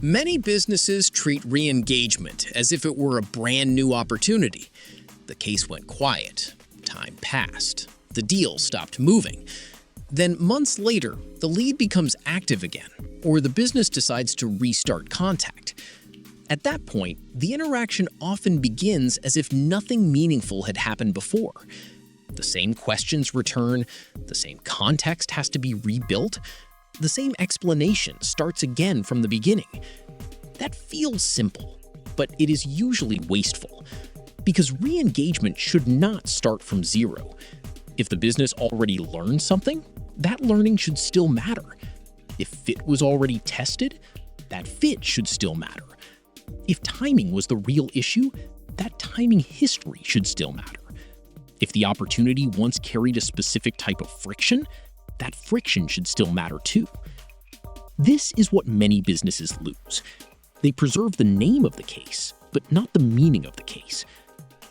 Many businesses treat re-engagement as if it were a brand new opportunity. The case went quiet. Time passed. The deal stopped moving. Then months later, the lead becomes active again, or the business decides to restart contact. At that point, the interaction often begins as if nothing meaningful had happened before. The same questions return, the same context has to be rebuilt, the same explanation starts again from the beginning. That feels simple, but it is usually wasteful, because re-engagement should not start from zero. If the business already learned something, that learning should still matter. If fit was already tested, that fit should still matter. If timing was the real issue, that timing history should still matter. If the opportunity once carried a specific type of friction, that friction should still matter too. This is what many businesses lose. They preserve the name of the case, but not the meaning of the case.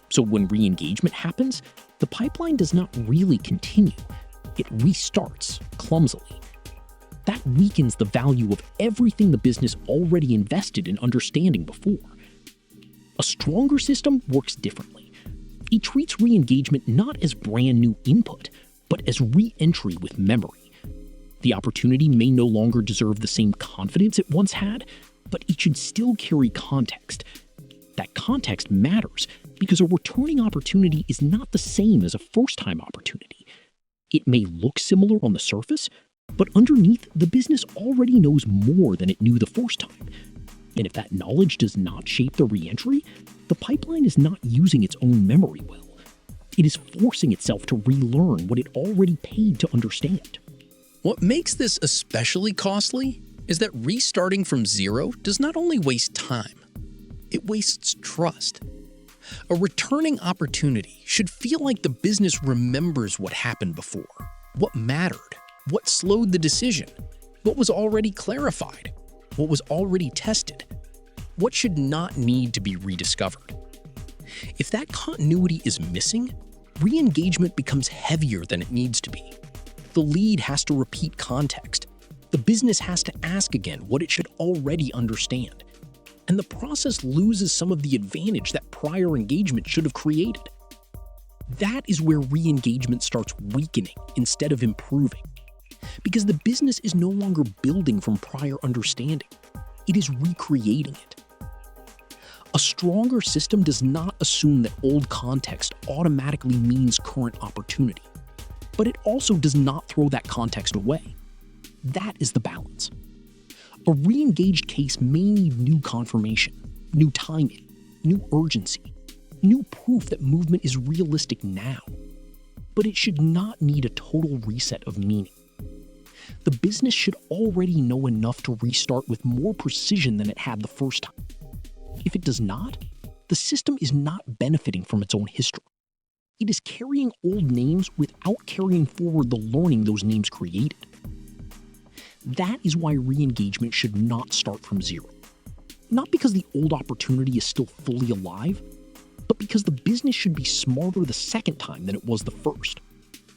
So when re-engagement happens, the pipeline does not really continue. It restarts clumsily. That weakens the value of everything the business already invested in understanding before. A stronger system works differently. It treats re-engagement not as brand new input, but as re-entry with memory. The opportunity may no longer deserve the same confidence it once had, but it should still carry context. That context matters because a returning opportunity is not the same as a first-time opportunity. It may look similar on the surface, but underneath, the business already knows more than it knew the first time. And if that knowledge does not shape the re-entry, the pipeline is not using its own memory well. It is forcing itself to relearn what it already paid to understand. What makes this especially costly is that restarting from zero does not only waste time, it wastes trust. A returning opportunity should feel like the business remembers what happened before, what mattered, what slowed the decision, what was already clarified, what was already tested, what should not need to be rediscovered. If that continuity is missing, re-engagement becomes heavier than it needs to be. The lead has to repeat context. The business has to ask again what it should already understand. And the process loses some of the advantage that prior engagement should have created. That is where re-engagement starts weakening instead of improving. Because the business is no longer building from prior understanding. It is recreating it. A stronger system does not assume that old context automatically means current opportunity. But it also does not throw that context away. That is the balance. A re-engaged case may need new confirmation, new timing, new urgency, new proof that movement is realistic now. But it should not need a total reset of meaning. The business should already know enough to restart with more precision than it had the first time. If it does not, the system is not benefiting from its own history. It is carrying old names without carrying forward the learning those names created. That is why re-engagement should not start from zero. Not because the old opportunity is still fully alive, but because the business should be smarter the second time than it was the first.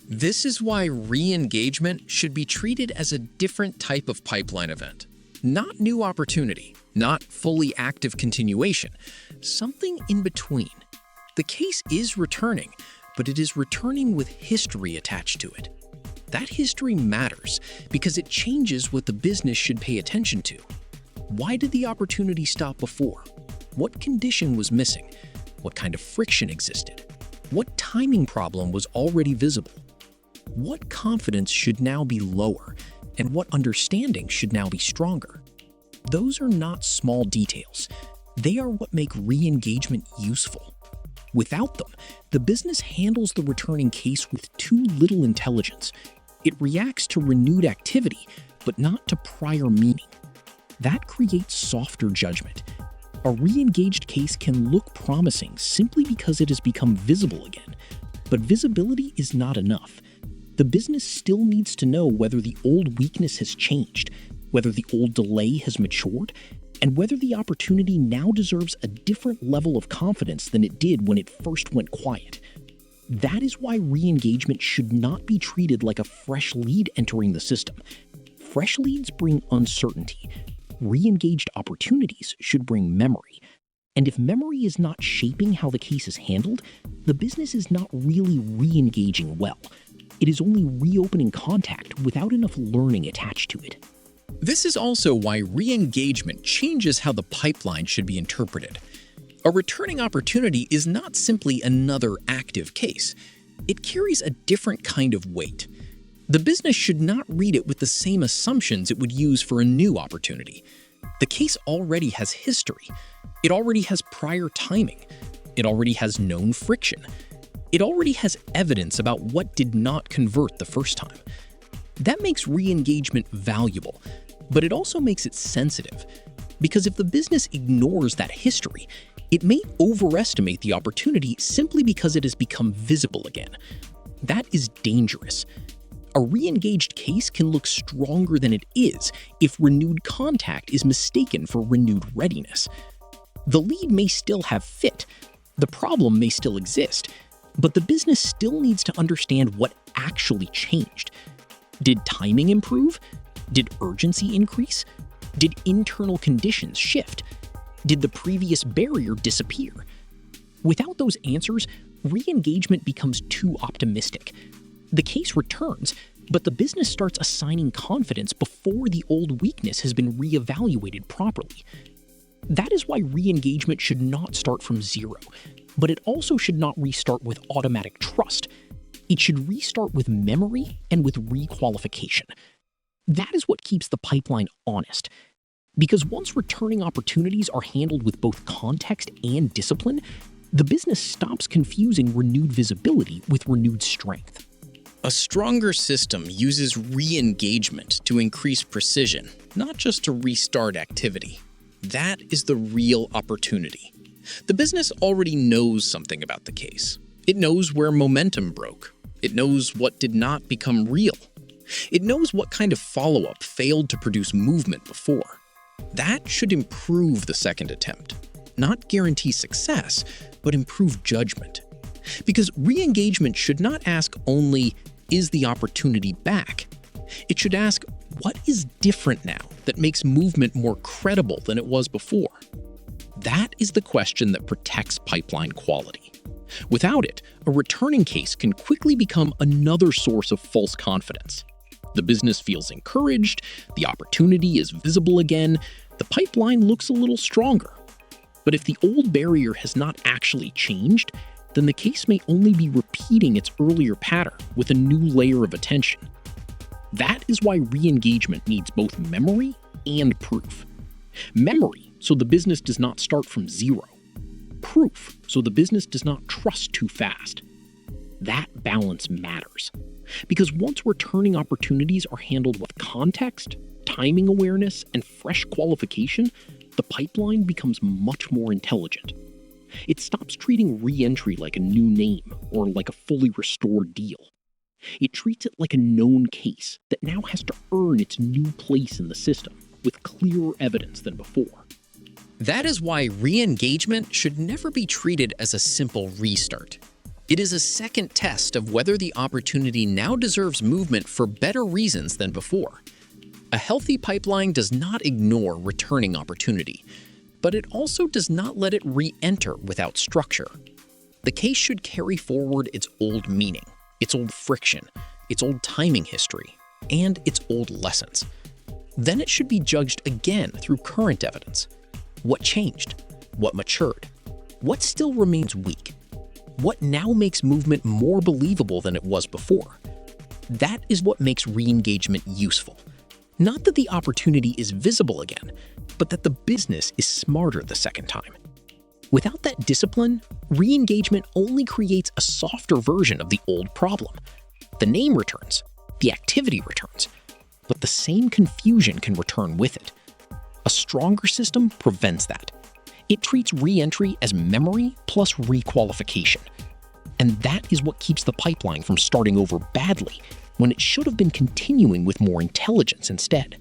This is why re-engagement should be treated as a different type of pipeline event. Not new opportunity, not fully active continuation, something in between. The case is returning, but it is returning with history attached to it. That history matters because it changes what the business should pay attention to. Why did the opportunity stop before? What condition was missing? What kind of friction existed? What timing problem was already visible? What confidence should now be lower, and what understanding should now be stronger? Those are not small details. They are what make re-engagement useful. Without them, the business handles the returning case with too little intelligence. It reacts to renewed activity, but not to prior meaning. That creates softer judgment. A re-engaged case can look promising simply because it has become visible again, but visibility is not enough. The business still needs to know whether the old weakness has changed, whether the old delay has matured, and whether the opportunity now deserves a different level of confidence than it did when it first went quiet. That is why re-engagement should not be treated like a fresh lead entering the system. Fresh leads bring uncertainty. Re-engaged opportunities should bring memory. And if memory is not shaping how the case is handled, the business is not really re-engaging well. It is only reopening contact without enough learning attached to it. This is also why re-engagement changes how the pipeline should be interpreted. A returning opportunity is not simply another active case. It carries a different kind of weight. The business should not read it with the same assumptions it would use for a new opportunity. The case already has history. It already has prior timing. It already has known friction. It already has evidence about what did not convert the first time. That makes re-engagement valuable, but it also makes it sensitive. Because if the business ignores that history, it may overestimate the opportunity simply because it has become visible again. That is dangerous. A re-engaged case can look stronger than it is if renewed contact is mistaken for renewed readiness. The lead may still have fit, the problem may still exist, but the business still needs to understand what actually changed. Did timing improve? Did urgency increase? Did internal conditions shift? Did the previous barrier disappear? Without those answers, re-engagement becomes too optimistic. The case returns, but the business starts assigning confidence before the old weakness has been re-evaluated properly. That is why re-engagement should not start from zero, but it also should not restart with automatic trust. It should restart with memory and with re-qualification. That is what keeps the pipeline honest. Because once returning opportunities are handled with both context and discipline, the business stops confusing renewed visibility with renewed strength. A stronger system uses re-engagement to increase precision, not just to restart activity. That is the real opportunity. The business already knows something about the case. It knows where momentum broke. It knows what did not become real. It knows what kind of follow-up failed to produce movement before. That should improve the second attempt. Not guarantee success, but improve judgment. Because re-engagement should not ask only, is the opportunity back? It should ask, what is different now that makes movement more credible than it was before? That is the question that protects pipeline quality. Without it, a returning case can quickly become another source of false confidence. The business feels encouraged, the opportunity is visible again, the pipeline looks a little stronger. But if the old barrier has not actually changed, then the case may only be repeating its earlier pattern with a new layer of attention. That is why re-engagement needs both memory and proof. Memory, so the business does not start from zero. Proof, so the business does not trust too fast. That balance matters. Because once returning opportunities are handled with context, timing awareness, and fresh qualification, the pipeline becomes much more intelligent. It stops treating re-entry like a new name or like a fully restored deal. It treats it like a known case that now has to earn its new place in the system with clearer evidence than before. That is why re-engagement should never be treated as a simple restart. It is a second test of whether the opportunity now deserves movement for better reasons than before. A healthy pipeline does not ignore returning opportunity, but it also does not let it re-enter without structure. The case should carry forward its old meaning, its old friction, its old timing history, and its old lessons. Then it should be judged again through current evidence. What changed? What matured? What still remains weak? What now makes movement more believable than it was before? That is what makes re-engagement useful. Not that the opportunity is visible again, but that the business is smarter the second time. Without that discipline, re-engagement only creates a softer version of the old problem. The name returns, the activity returns, but the same confusion can return with it. A stronger system prevents that. It treats re-entry as memory plus re-qualification. And that is what keeps the pipeline from starting over badly when it should have been continuing with more intelligence instead.